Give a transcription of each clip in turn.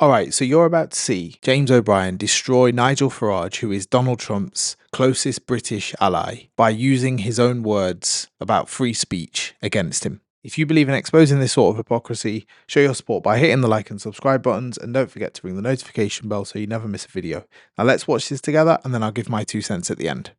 Alright, so you're about to see James O'Brien destroy Nigel Farage, who is Donald Trump's closest British ally, by using his own words about free speech against him. If you believe in exposing this sort of hypocrisy, show your support by hitting the like and subscribe buttons, and don't forget to ring the notification bell so you never miss a video. Now let's watch this together, and then I'll give my 2 cents at the end.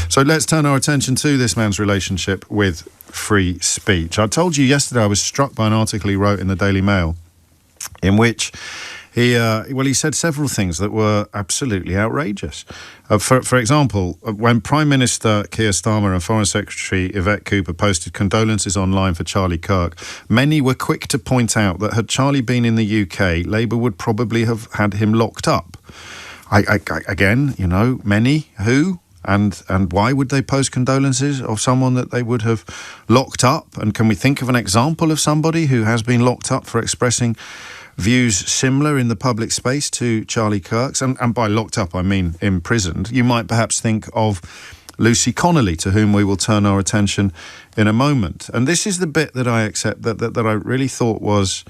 So let's turn our attention to this man's relationship with free speech. I told you yesterday I was struck by an article he wrote in the Daily Mail in which he said several things that were absolutely outrageous. For example, when Prime Minister Keir Starmer and Foreign Secretary Yvette Cooper posted condolences online for Charlie Kirk, many were quick to point out that had Charlie been in the UK, Labour would probably have had him locked up. Again, you know, many who... And why would they post condolences of someone that they would have locked up? And can we think of an example of somebody who has been locked up for expressing views similar in the public space to Charlie Kirk's? And by locked up, I mean imprisoned. You might perhaps think of Lucy Connelly, to whom we will turn our attention in a moment. And this is the bit that I accept, that I really thought was...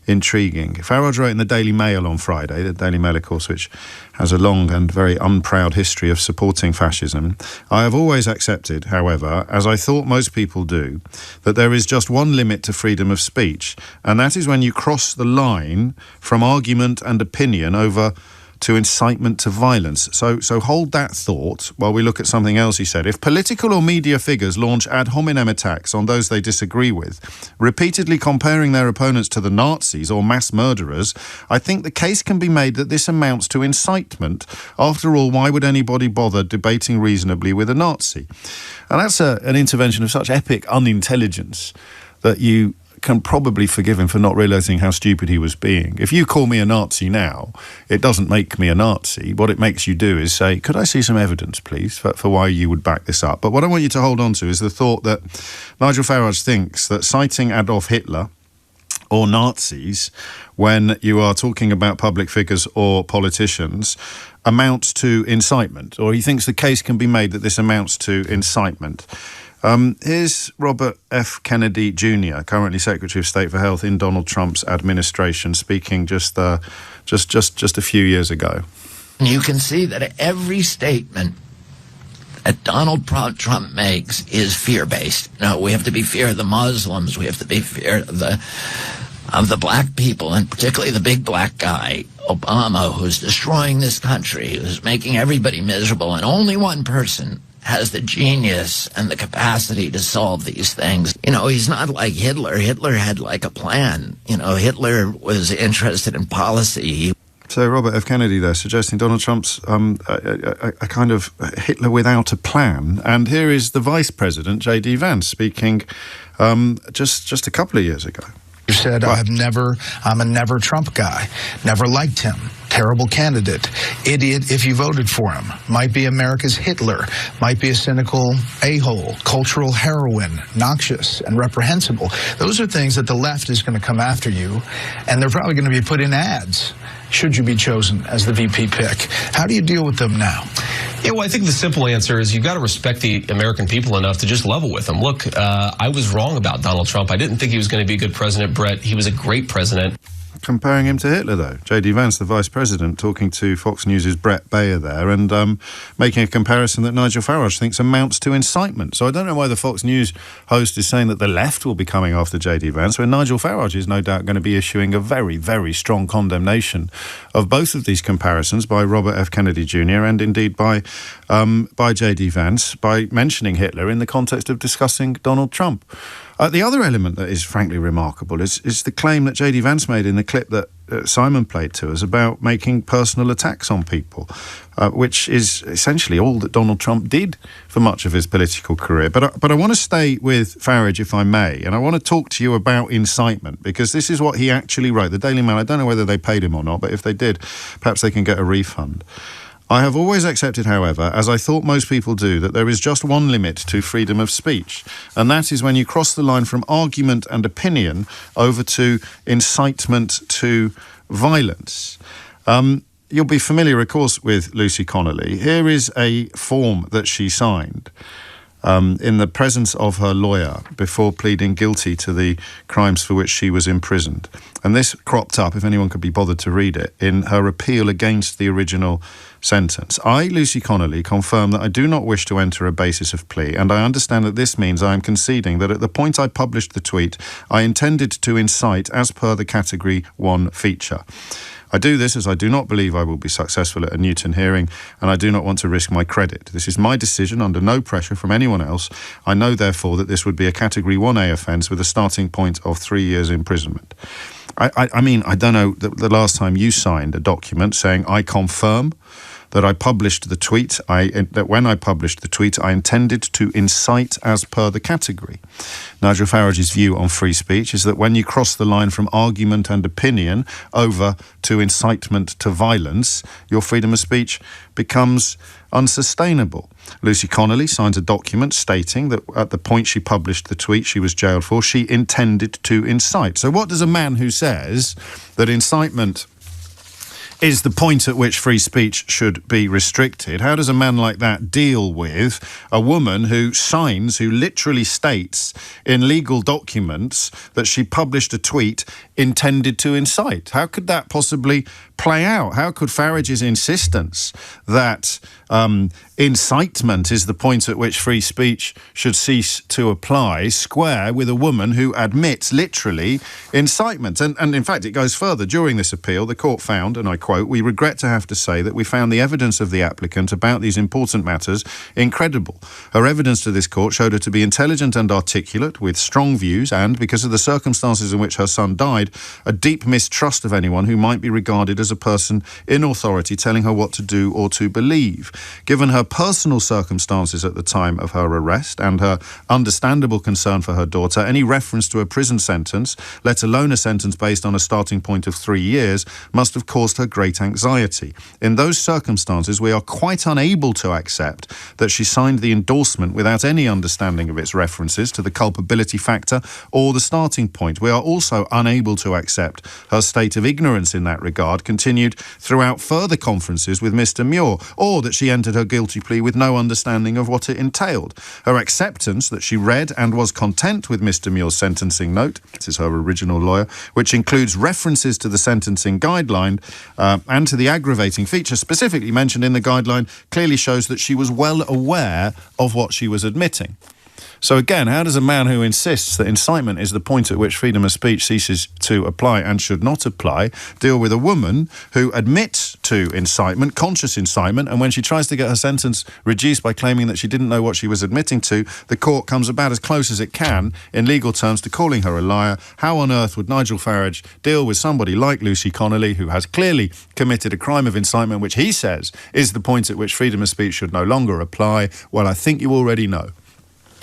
intriguing. Farage wrote in the Daily Mail on Friday, the Daily Mail, of course, which has a long and very unproud history of supporting fascism. I have always accepted, however, as I thought most people do, that there is just one limit to freedom of speech, and that is when you cross the line from argument and opinion over to incitement to violence. So hold that thought while we look at something else he said. If political or media figures launch ad hominem attacks on those they disagree with, repeatedly comparing their opponents to the Nazis or mass murderers, I think the case can be made that this amounts to incitement. After all, why would anybody bother debating reasonably with a Nazi? And that's an intervention of such epic unintelligence that you can probably forgive him for not realising how stupid he was being. If you call me a Nazi now, it doesn't make me a Nazi. What it makes you do is say, could I see some evidence, please, for why you would back this up? But what I want you to hold on to is the thought that Nigel Farage thinks that citing Adolf Hitler or Nazis when you are talking about public figures or politicians amounts to incitement, or he thinks the case can be made that this amounts to incitement. Here's Robert F. Kennedy Jr., currently Secretary of State for Health in Donald Trump's administration, speaking just a few years ago. You can see that every statement that Donald Trump makes is fear-based. No, we have to be fear of the Muslims. We have to be fear of the black people, and particularly the big black guy, Obama, who's destroying this country, who's making everybody miserable, and only one person has the genius and the capacity to solve these things. You know, he's not like Hitler. Hitler had like a plan. You know, Hitler was interested in policy. So Robert F. Kennedy there suggesting Donald Trump's a kind of Hitler without a plan. And here is the Vice President, J.D. Vance, speaking just a couple of years ago. You said, I'm a never Trump guy, never liked him, terrible candidate, idiot if you voted for him, might be America's Hitler, might be a cynical a-hole, cultural heroine, noxious and reprehensible. Those are things that the left is going to come after you, and they're probably going to be put in ads should you be chosen as the VP pick. How do you deal with them now? Yeah, well, I think the simple answer is you've got to respect the American people enough to just level with them. Look, I was wrong about Donald Trump. I didn't think he was going to be a good president, Brett. He was a great president. Comparing him to Hitler, though. J.D. Vance, the Vice President, talking to Fox News' Brett Baer there, and making a comparison that Nigel Farage thinks amounts to incitement. So I don't know why the Fox News host is saying that the left will be coming after J.D. Vance, when Nigel Farage is no doubt going to be issuing a very, very strong condemnation of both of these comparisons by Robert F. Kennedy Jr. and indeed by J.D. Vance, by mentioning Hitler in the context of discussing Donald Trump. The other element that is frankly remarkable is the claim that J.D. Vance made in the clip that Simon played to us about making personal attacks on people, which is essentially all that Donald Trump did for much of his political career. But I want to stay with Farage, if I may, and I want to talk to you about incitement, because this is what he actually wrote. The Daily Mail, I don't know whether they paid him or not, but if they did, perhaps they can get a refund. I have always accepted, however, as I thought most people do, that there is just one limit to freedom of speech, and that is when you cross the line from argument and opinion over to incitement to violence. You'll be familiar, of course, with Lucy Connelly. Here is a form that she signed. in the presence of her lawyer before pleading guilty to the crimes for which she was imprisoned. And this cropped up, if anyone could be bothered to read it, in her appeal against the original sentence. I, Lucy Connelly, confirm that I do not wish to enter a basis of plea, and I understand that this means I am conceding that at the point I published the tweet, I intended to incite as per the Category 1 feature. I do this as I do not believe I will be successful at a Newton hearing, and I do not want to risk my credit. This is my decision under no pressure from anyone else. I know, therefore, that this would be a Category 1A offence with a starting point of 3 years imprisonment. I mean, I don't know the last time you signed a document saying, I confirm that I published the tweet, that when I published the tweet, I intended to incite as per the category. Nigel Farage's view on free speech is that when you cross the line from argument and opinion over to incitement to violence, your freedom of speech becomes unsustainable. Lucy Connelly signs a document stating that at the point she published the tweet she was jailed for, she intended to incite. So what does a man who says that incitement is the point at which free speech should be restricted, how does a man like that deal with a woman who literally states in legal documents that she published a tweet intended to incite? How could that possibly play out? How could Farage's insistence that incitement is the point at which free speech should cease to apply square with a woman who admits literally incitement? And in fact, it goes further. During this appeal, the court found, and I quote, "We regret to have to say that we found the evidence of the applicant about these important matters incredible. Her evidence to this court showed her to be intelligent and articulate, with strong views, and, because of the circumstances in which her son died, a deep mistrust of anyone who might be regarded as a person in authority telling her what to do or to believe. Given her personal circumstances at the time of her arrest and her understandable concern for her daughter, any reference to a prison sentence, let alone a sentence based on a starting point of 3 years, must have caused her great anxiety. In those circumstances, we are quite unable to accept that she signed the endorsement without any understanding of its references to the culpability factor or the starting point. We are also unable to accept her state of ignorance in that regard continued throughout further conferences with Mr. Muir, or that she entered her guilty plea with no understanding of what it entailed. Her acceptance that she read and was content with Mr. Muir's sentencing note," this is her original lawyer, "which includes references to the sentencing guideline and to the aggravating feature specifically mentioned in the guideline, clearly shows that she was well aware of what she was admitting." So again, how does a man who insists that incitement is the point at which freedom of speech ceases to apply and should not apply deal with a woman who admits to incitement, conscious incitement, and when she tries to get her sentence reduced by claiming that she didn't know what she was admitting to, the court comes about as close as it can in legal terms to calling her a liar? How on earth would Nigel Farage deal with somebody like Lucy Connelly, who has clearly committed a crime of incitement, which he says is the point at which freedom of speech should no longer apply? Well, I think you already know.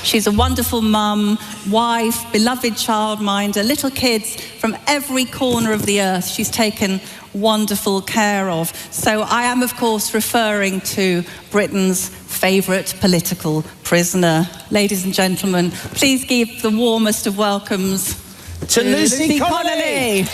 She's a wonderful mum, wife, beloved childminder, little kids from every corner of the earth she's taken wonderful care of. So I am, of course, referring to Britain's favourite political prisoner. Ladies and gentlemen, please give the warmest of welcomes to Lucy Connelly.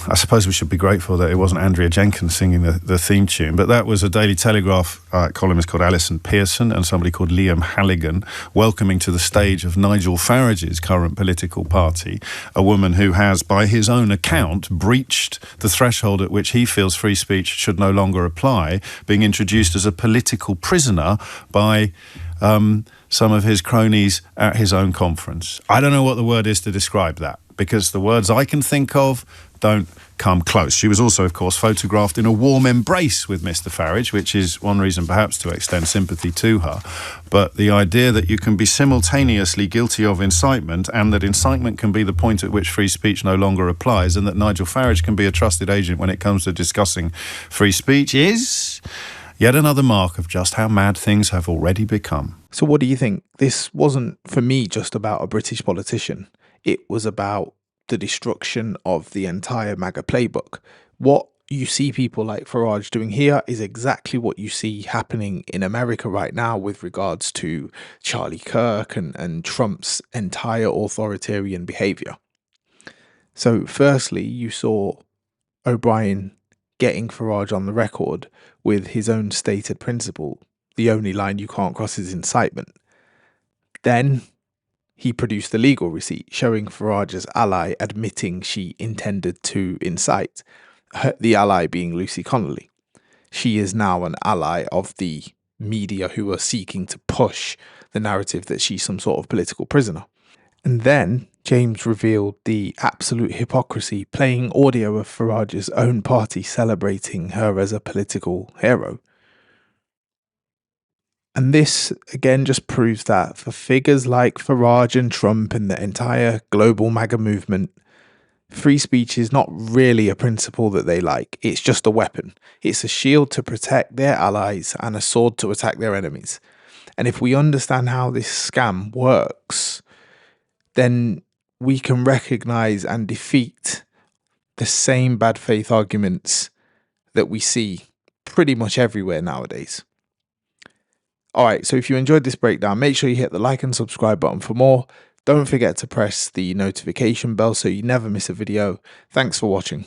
I suppose we should be grateful that it wasn't Andrea Jenkins singing the theme tune, but that was a Daily Telegraph columnist called Alison Pearson and somebody called Liam Halligan welcoming to the stage of Nigel Farage's current political party a woman who has, by his own account, breached the threshold at which he feels free speech should no longer apply, being introduced as a political prisoner by some of his cronies at his own conference. I don't know what the word is to describe that, because the words I can think of don't come close. She was also, of course, photographed in a warm embrace with Mr. Farage, which is one reason perhaps to extend sympathy to her. But the idea that you can be simultaneously guilty of incitement and that incitement can be the point at which free speech no longer applies and that Nigel Farage can be a trusted agent when it comes to discussing free speech is yet another mark of just how mad things have already become. So what do you think? This wasn't, for me, just about a British politician. It was about the destruction of the entire MAGA playbook. What you see people like Farage doing here is exactly what you see happening in America right now with regards to Charlie Kirk and Trump's entire authoritarian behavior. So firstly, you saw O'Brien getting Farage on the record with his own stated principle: the only line you can't cross is incitement. Then he produced the legal receipt showing Farage's ally admitting she intended to incite, the ally being Lucy Connelly. She is now an ally of the media who are seeking to push the narrative that she's some sort of political prisoner. And then James revealed the absolute hypocrisy, playing audio of Farage's own party celebrating her as a political hero. And this, again, just proves that for figures like Farage and Trump and the entire global MAGA movement, free speech is not really a principle that they like. It's just a weapon. It's a shield to protect their allies and a sword to attack their enemies. And if we understand how this scam works, then we can recognize and defeat the same bad faith arguments that we see pretty much everywhere nowadays. Alright, so if you enjoyed this breakdown, make sure you hit the like and subscribe button for more. Don't forget to press the notification bell so you never miss a video. Thanks for watching.